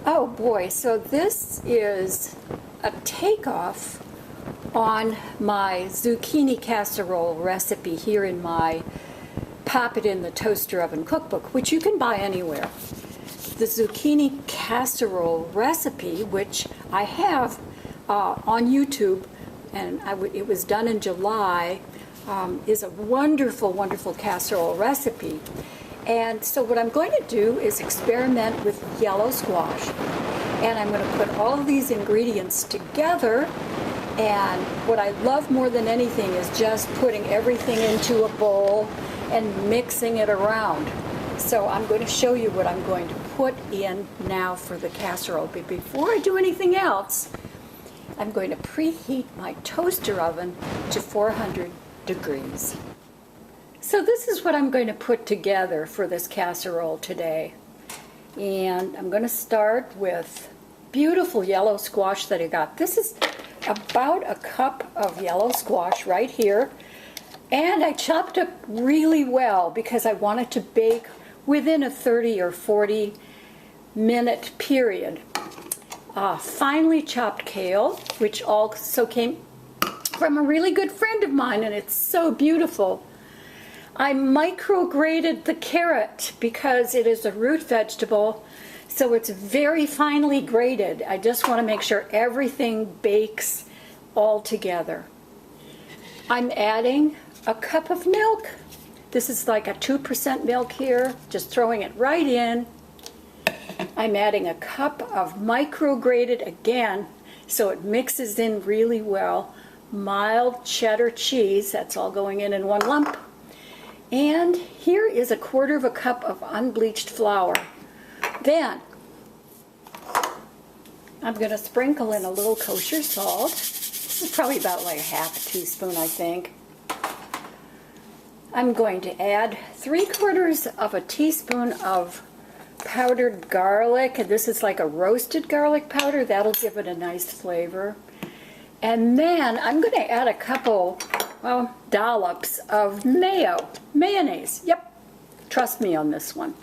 Oh boy, so this is a takeoff on my zucchini casserole recipe here in my Pop It in the Toaster Oven cookbook, which you can buy anywhere. The zucchini casserole recipe, which I have on YouTube, and it was done in July, is a wonderful, wonderful casserole recipe. And so what I'm going to do is experiment with yellow squash. And I'm going to put all of these ingredients together. And what I love more than anything is just putting everything into a bowl and mixing it around. So I'm going to show you what I'm going to put in now for the casserole. But before I do anything else, I'm going to preheat my toaster oven to 400 degrees. So this is what I'm going to put together for this casserole today. And I'm going to start with beautiful yellow squash that I got. This is about a cup of yellow squash right here. And I chopped up really well because I want it to bake within a 30 or 40 minute period. Finely chopped kale, which also came from a really good friend of mine, and it's so beautiful. I micro-grated the carrot because it is a root vegetable, so it's very finely grated. I just want to make sure everything bakes all together. I'm adding a cup of milk. This is like a 2% milk here, just throwing it right in. I'm adding a cup of micro-grated again, so it mixes in really well. Mild cheddar cheese, that's all going in one lump. And here is a quarter of a cup of unbleached flour. Then I'm going to sprinkle in a little kosher salt. This is probably about like a half a teaspoon, I think. I'm going to add 3/4 of a teaspoon of powdered garlic. And this is like a roasted garlic powder. That'll give it a nice flavor. And then I'm going to add a couple, well, dollops of mayonnaise. Yep, trust me on this one.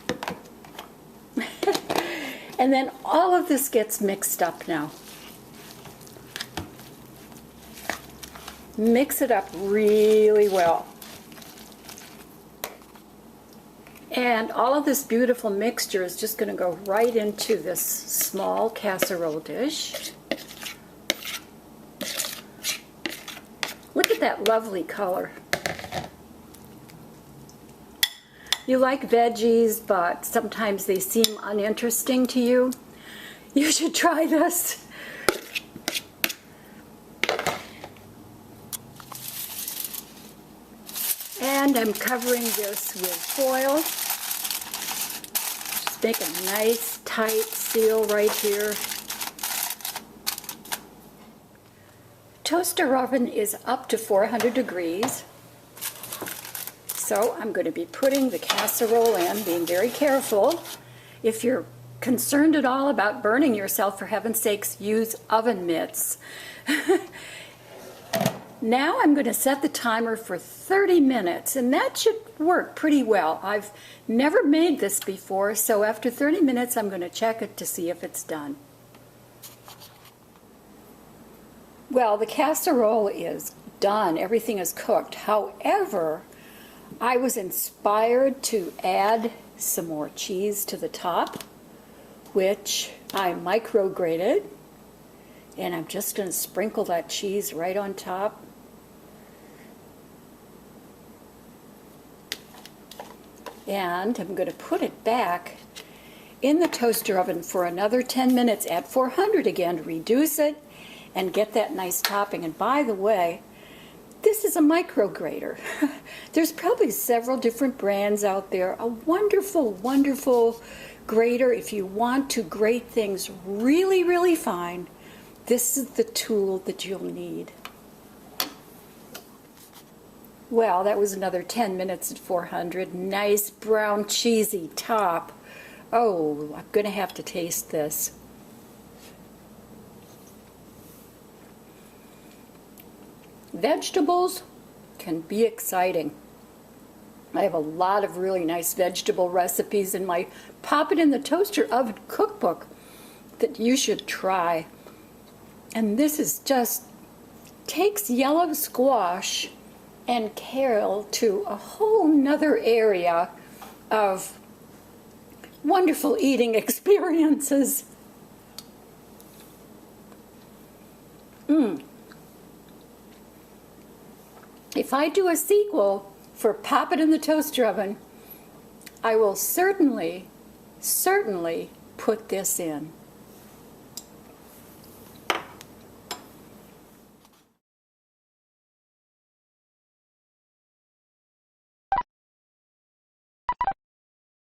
And then all of this gets mixed up now. Mix it up really well. And all of this beautiful mixture is just going to go right into this small casserole dish. Look at that lovely color. You like veggies, but sometimes they seem uninteresting to you. You should try this. And I'm covering this with foil. Just make a nice tight seal right here. Toaster oven is up to 400 degrees. So I'm going to be putting the casserole in, being very careful. If you're concerned at all about burning yourself, for heaven's sakes, use oven mitts. Now I'm going to set the timer for 30 minutes, and that should work pretty well. I've never made this before, so after 30 minutes I'm going to check it to see if it's done. Well, the casserole is done. Everything is cooked. However, I was inspired to add some more cheese to the top, which I micro-grated. And I'm just going to sprinkle that cheese right on top. And I'm going to put it back in the toaster oven for another 10 minutes at 400 again to reduce it and get that nice topping. And by the way, this is a micro-grater. There's probably several different brands out there. A wonderful, wonderful grater. If you want to grate things really, really fine, this is the tool that you'll need. Well, that was another 10 minutes at 400. Nice brown cheesy top. Oh, I'm going to have to taste this. Vegetables can be exciting. I have a lot of really nice vegetable recipes in my Pop It in the Toaster Oven cookbook. that you should try. And this is just takes yellow squash and kale to a whole nother area of wonderful eating experiences. If I do a sequel for Pop It in the Toaster Oven, I will certainly put this in.